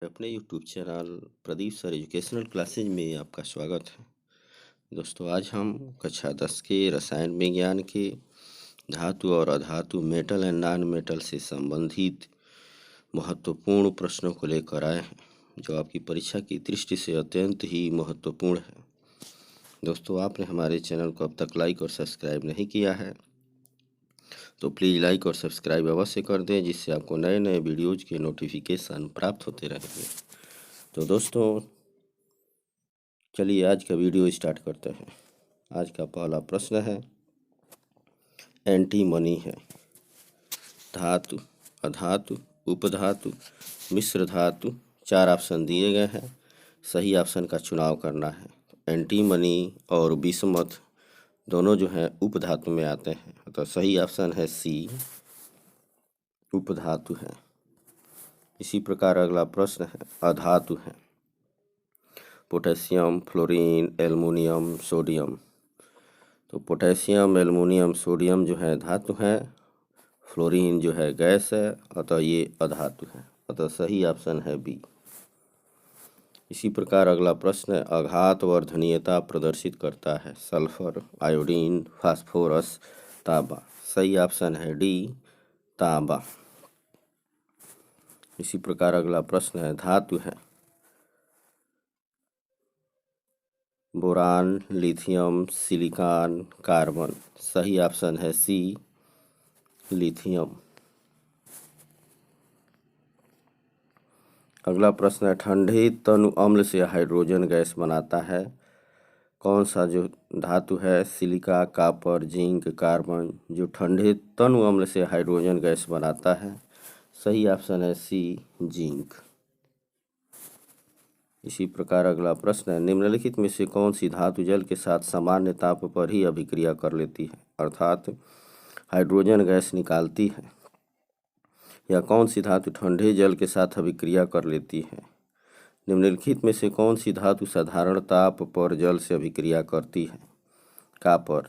अपने YouTube channel Pradeep sir educational classes में आपका स्वागत है। दोस्तों, आज हम कक्षा 10 के रसायन विज्ञान के धातु और अधातु मेटल एंड नॉन मेटल से संबंधित महत्वपूर्ण प्रश्नों को लेकर आए हैं, जो आपकी परीक्षा की दृष्टि से अत्यंत ही महत्वपूर्ण है। दोस्तों, आपने हमारे चैनल को अब तक लाइक और सब्सक्राइब नहीं किया है तो प्लीज़ लाइक और सब्सक्राइब अवश्य कर दें, जिससे आपको नए नए वीडियोज़ के नोटिफिकेशन प्राप्त होते रहेंगे। तो दोस्तों, चलिए आज का वीडियो स्टार्ट करते हैं। आज का पहला प्रश्न है, एंटीमनी है धातु, अधातु, उपधातु, मिश्र धातु। 4 ऑप्शन दिए गए हैं, सही ऑप्शन का चुनाव करना है। एंटीमनी और बिस्मथ दोनों जो हैं उपधातु में आते हैं, तो सही ऑप्शन है सी, उपधातु है। इसी प्रकार अगला प्रश्न है, अधातु है पोटेशियम, फ्लोरीन, एल्युमिनियम, सोडियम। तो पोटेशियम, एल्युमिनियम, सोडियम जो है धातु है, फ्लोरीन जो है गैस है, अतः ये अधातु है, अतः सही ऑप्शन है बी। इसी प्रकार अगला प्रश्न है, आघात वर्धनीयता प्रदर्शित करता है सल्फर, आयोडीन, फास्फोरस, तांबा। सही ऑप्शन है डी, तांबा। इसी प्रकार अगला प्रश्न है, धातु है बोरान, लिथियम, सिलिकॉन, कार्बन। सही ऑप्शन है सी, लिथियम। अगला प्रश्न है, ठंडे तनु अम्ल से हाइड्रोजन गैस बनाता है कौन सा जो धातु है? Silica, copper, zinc, carbon. जो ठंडे तनु अम्ल से हाइड्रोजन गैस बनाता है, सही ऑप्शन है सी, जिंक। इसी प्रकार अगला प्रश्न है, निम्नलिखित में से कौन सी धातु जल के साथ सामान्य ताप पर ही अभिक्रिया कर लेती है, अर्थात हाइड्रोजन गैस निकालती है? या कौन सी धातु ठंडे जल के साथ अभिक्रिया कर लेती है? निम्नलिखित में से कौन सी धातु साधारण ताप पर जल से अभिक्रिया करती है? कॉपर,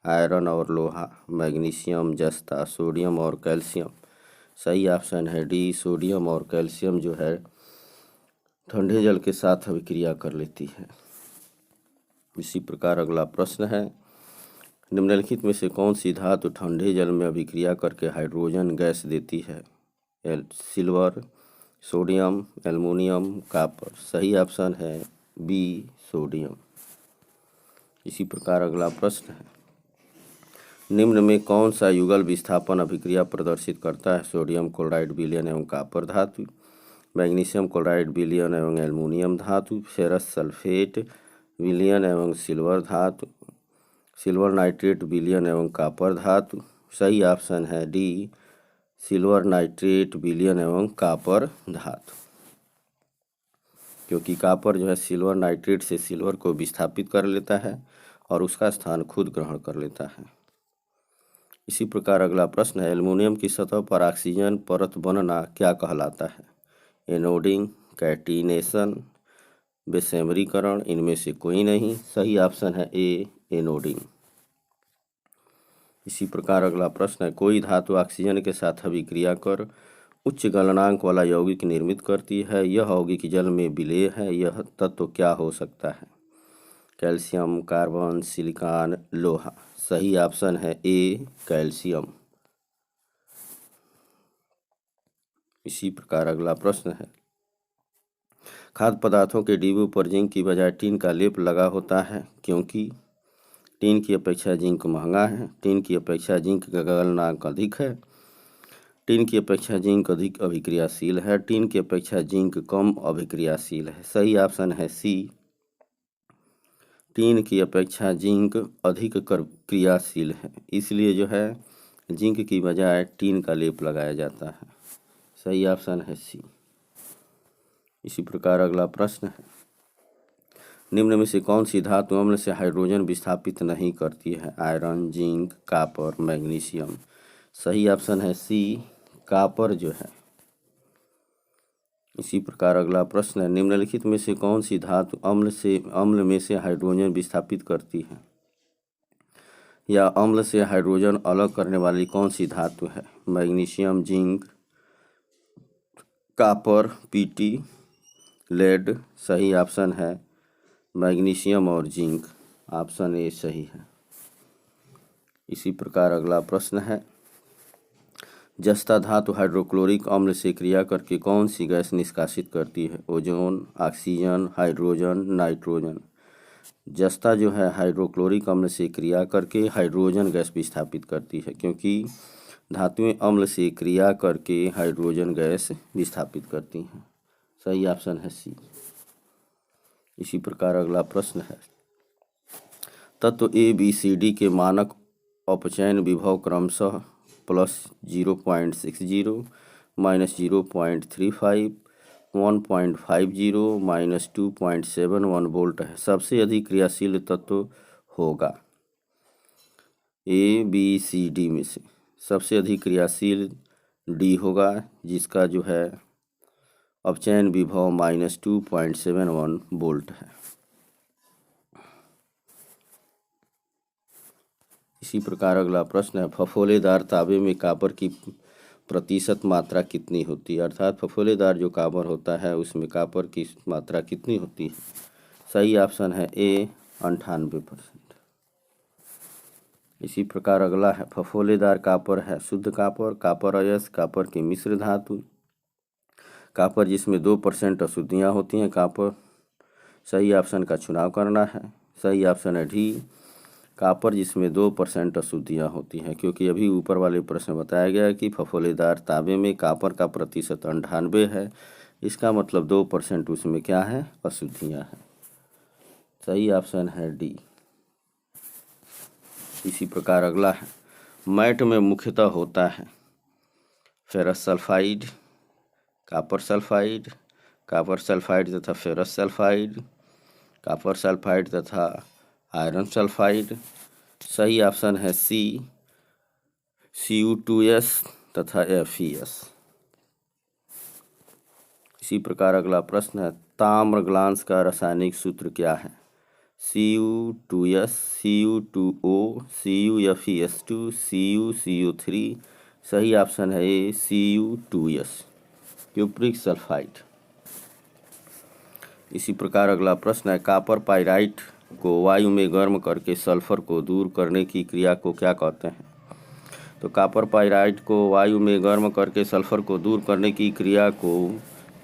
आयरन और लोहा, मैग्नीशियम, जस्ता, सोडियम और कैल्शियम। सही ऑप्शन है डी, सोडियम और कैल्शियम जो है ठंडे जल के साथ अभिक्रिया कर लेती है। इसी प्रकार अगला प्रश्न है, निम्नलिखित में से कौन सी धातु ठंडे जल में अभिक्रिया करके हाइड्रोजन गैस देती है? Silver, sodium, aluminium, copper. सही ऑप्शन है बी, सोडियम। इसी प्रकार अगला प्रश्न है, निम्न में कौन सा युगल विस्थापन अभिक्रिया प्रदर्शित करता है? सोडियम क्लोराइड विलयन एवं कॉपर धातु, मैग्नीशियम क्लोराइड विलयन एवं एल्युमिनियम धातु, फेरस सल्फेट विलयन एवं सिल्वर धातु, सिल्वर नाइट्रेट विलयन एवं कॉपर धातु। सही ऑप्शन है डी, सिल्वर नाइट्रेट विलयन एवं कॉपर धातु, क्योंकि कॉपर जो है सिल्वर नाइट्रेट से सिल्वर को विस्थापित कर लेता है और उसका स्थान खुद ग्रहण कर लेता है। इसी प्रकार अगला प्रश्न है, एल्युमिनियम की सतह पर ऑक्सीजन परत बनना क्या कहलाता है? Anoding, catenation, विषैमरीकरण। इनमें से कोई नहीं। सही ऑप्शन है ए, एनोडिंग। इसी प्रकार अगला प्रश्न है, कोई धातु ऑक्सीजन के साथ अभिक्रिया कर उच्च गलनांक वाला यौगिक निर्मित करती है, यह यौगिक जल में विलेय है, यह तत्व क्या हो सकता है? कैल्शियम, कार्बन, सिलिकॉन, लोहा। सही ऑप्शन है ए, कैल्शियम। इसी प्रकार अगला प्रश्न है, खाद्य पदार्थों के डिब्बों पर जिंक की बजाय टीन का लेप लगा होता है क्योंकि टीन की अपेक्षा जिंक महंगा है, टीन की अपेक्षा जिंक का गलनांक अधिक है, टीन की अपेक्षा जिंक अधिक अभिक्रियाशील है, टीन की अपेक्षा जिंक कम अभिक्रियाशील है। सही ऑप्शन है सी, टीन की अपेक्षा जिंक अधिक क्रियाशील है, इसलिए जो है जिंक की बजाय टीन का लेप लगाया जाता है। सही ऑप्शन है सी। इसी प्रकार अगला प्रश्न है, निम्न में से कौन सी धातु अम्ल से हाइड्रोजन विस्थापित नहीं करती है? Iron, zinc, copper, magnesium. सही ऑप्शन है सी, कॉपर जो है। इसी प्रकार अगला प्रश्न है, निम्नलिखित में से कौन सी धातु अम्ल में से हाइड्रोजन विस्थापित करती है? या अम्ल से हाइड्रोजन अलग करने वाली कौन सी धातु है? Magnesium, zinc, copper, PT, lead, सही ऑप्शन है मैग्नीशियम और जिंक, ऑप्शन ए सही है। इसी प्रकार अगला प्रश्न है, जस्ता धातु हाइड्रोक्लोरिक अम्ल से क्रिया करके कौन सी गैस निष्कासित करती है? Ozone, oxygen, hydrogen, nitrogen. जस्ता जो है हाइड्रोक्लोरिक अम्ल से क्रिया करके हाइड्रोजन गैस विस्थापित करती है, क्योंकि धातुएं अम्ल से क्रिया करके हाइड्रोजन गैस विस्थापित करती हैं। सही ऑप्शन है सी। इसी प्रकार अगला प्रश्न है, तत्व ए बी सी डी के मानक अपचयन विभव क्रमशः +0.60, -0.35, 1.50, -2.71 वोल्ट है। सबसे अधिक क्रियाशील तत्व होगा ए बी सी डी में से सबसे अधिक क्रियाशील डी होगा, जिसका जो है अपचयन विभव -2.71 वोल्ट है। इसी प्रकार अगला प्रश्न है, फफोलेदार तांबे में कॉपर की प्रतिशत मात्रा कितनी होती है? अर्थात फफोलेदार जो कॉपर होता है उसमें कॉपर की मात्रा कितनी होती है? सही ऑप्शन है ए 98%। इसी प्रकार अगला है, फफोलेदार कॉपर है शुद्ध कॉपर, कॉपर अयस्क, कॉपर की मिश्र धातु, कॉपर जिसमें 2% अशुद्धियाँ होती हैं कॉपर। सही ऑप्शन का चुनाव करना है। सही ऑप्शन है डी, कॉपर जिसमें 2% अशुद्धियाँ होती हैं, क्योंकि अभी ऊपर वाले प्रश्न बताया गया कि फफोलेदार तांबे में कॉपर का प्रतिशत 98 है, इसका मतलब 2% उसमें क्या है? अशुद्धियाँ हैं। सही ऑप्शन है डी। इसी प्रकार अगला है, मैट में मुख्यतः होता है ferrous sulphide, copper sulphide, copper sulphide तथा फेरस सल्फाइड, कॉपर सल्फाइड तथा आयरन सल्फाइड। सही ऑप्शन है सी, Cu2S तथा FeS। इसी प्रकार अगला प्रश्न है, ताम्र ग्लांस का रासायनिक सूत्र क्या है? Cu2S, Cu2O, CuFeS2, CuCO3। सही ऑप्शन है ए Cu2S, क्यूप्रिक सल्फाइड। इसी प्रकार अगला प्रश्न है, कॉपर पाइराइट को वायु में गर्म करके सल्फर को दूर करने की क्रिया को क्या कहते हैं? तो कॉपर पाइराइट को वायु में गर्म करके सल्फर को दूर करने की क्रिया को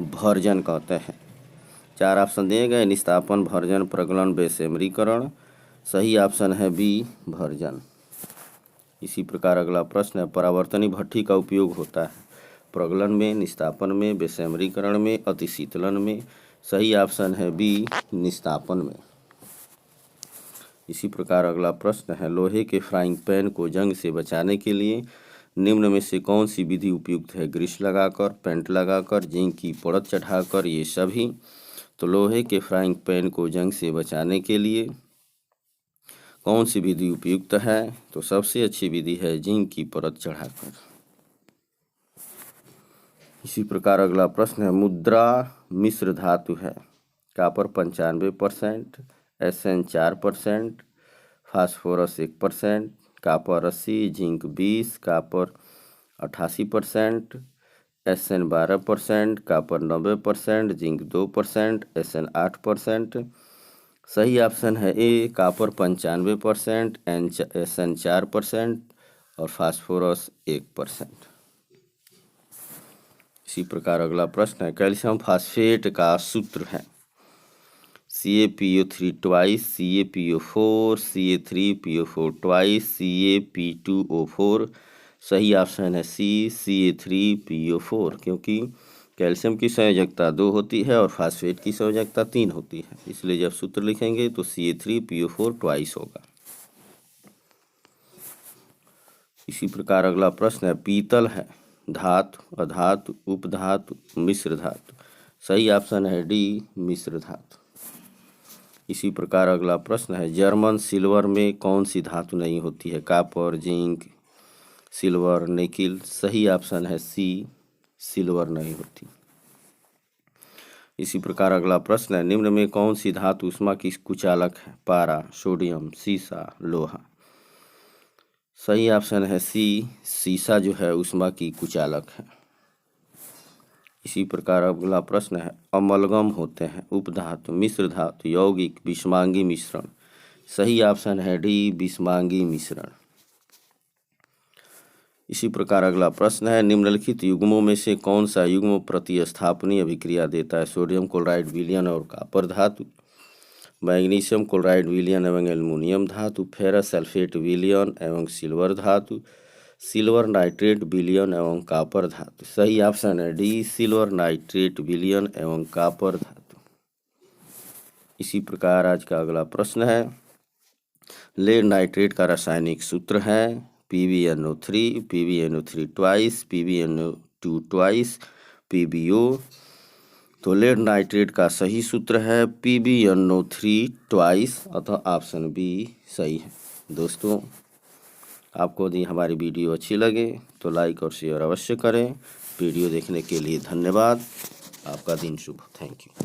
भर्जन कहते हैं। 4 ऑप्शन दिए गए, निस्तापन, भर्जन, प्रगलन, बेसेमरीकरण। सही ऑप्शन है बी, भर्जन। इसी प्रकार अगला प्रश्न है, परावर्तनी भट्ठी का उपयोग होता है प्रगलन में, निस्तापन में, बेसेमरीकरण में, अतिशीतलन में। सही ऑप्शन है बी, निस्तापन में। इसी प्रकार अगला प्रश्न है, लोहे के फ्राइंग पैन को जंग से बचाने के लिए निम्न में से कौन सी विधि उपयुक्त है? ग्रीस लगाकर, पेंट लगाकर, जिंक की परत चढ़ाकर, ये सभी। तो लोहे के फ्राइंग पैन को जंग से बचाने के लिए कौन सी विधि उपयुक्त है? तो सबसे अच्छी विधि है जिंक की परत चढ़ाकर। इसी प्रकार अगला प्रश्न है, मुद्रा मिश्र धातु है copper 95%, SN 4%, phosphorus 1%, copper 80, zinc 20, copper 88%, SN 12%, copper 90%, zinc 2%, SN 8%। सही ऑप्शन है ए, कॉपर 95%, SN 4% और फास्फोरस 1%। इसी प्रकार अगला प्रश्न है, कैल्शियम फास्फेट का सूत्र है CaPO3 twice, CaPO4, Ca3PO4 twice, CaP2O4। सही ऑप्शन है सी, Ca3PO4, क्योंकि कैल्शियम की संयोजकता 2 होती है और फास्फेट की संयोजकता 3 होती है, इसलिए जब सूत्र लिखेंगे तो Ca3PO4 ट्वाइस होगा। इसी प्रकार अगला प्रश्न है, पीतल है धातु, अधातु, उपधातु, मिश्र धातु। सही ऑप्शन है डी, मिश्र धातु। इसी प्रकार अगला प्रश्न है, जर्मन सिल्वर में कौन सी धातु नहीं होती है? Copper, zinc, silver, nickel. सही ऑप्शन है सी, सिल्वर नहीं होती। इसी प्रकार अगला प्रश्न है, निम्न में कौन सी धातु ऊष्मा की कुचालक है? पारा, सोडियम, सीसा, लोहा। सही ऑप्शन है सी, सीसा जो है ऊष्मा की कुचालक है। इसी प्रकार अगला प्रश्न है, अमलगम होते हैं उपधातु, मिश्र धातु, यौगिक, विषमांगी मिश्रण। सही ऑप्शन है डी, विषमांगी मिश्रण। इसी प्रकार अगला प्रश्न है, निम्नलिखित युग्मों में से कौन सा युग्म प्रतिस्थापनीय अभिक्रिया देता है? सोडियम क्लोराइड विलयन और कॉपर धातु, मैग्नीशियम क्लोराइड विलयन एवं एल्युमिनियम धातु, फेरस सल्फेट विलयन एवं सिल्वर धातु, सिल्वर नाइट्रेट विलयन एवं कॉपर धातु। सही ऑप्शन है डी, सिल्वर नाइट्रेट विलयन एवं कॉपर धातु। इसी प्रकार आज का अगला प्रश्न है, लेड नाइट्रेट का रासायनिक सूत्र है PbNO3, PbNO3 twice, PbNO2 twice, PbO। तो लेड नाइट्रेट का सही सूत्र है PbNO3 ट्वाइस, अतः ऑप्शन बी सही है। दोस्तों, आपको यदि हमारी वीडियो अच्छी लगे तो लाइक और शेयर अवश्य करें। वीडियो देखने के लिए धन्यवाद। आपका दिन शुभ। Thank you.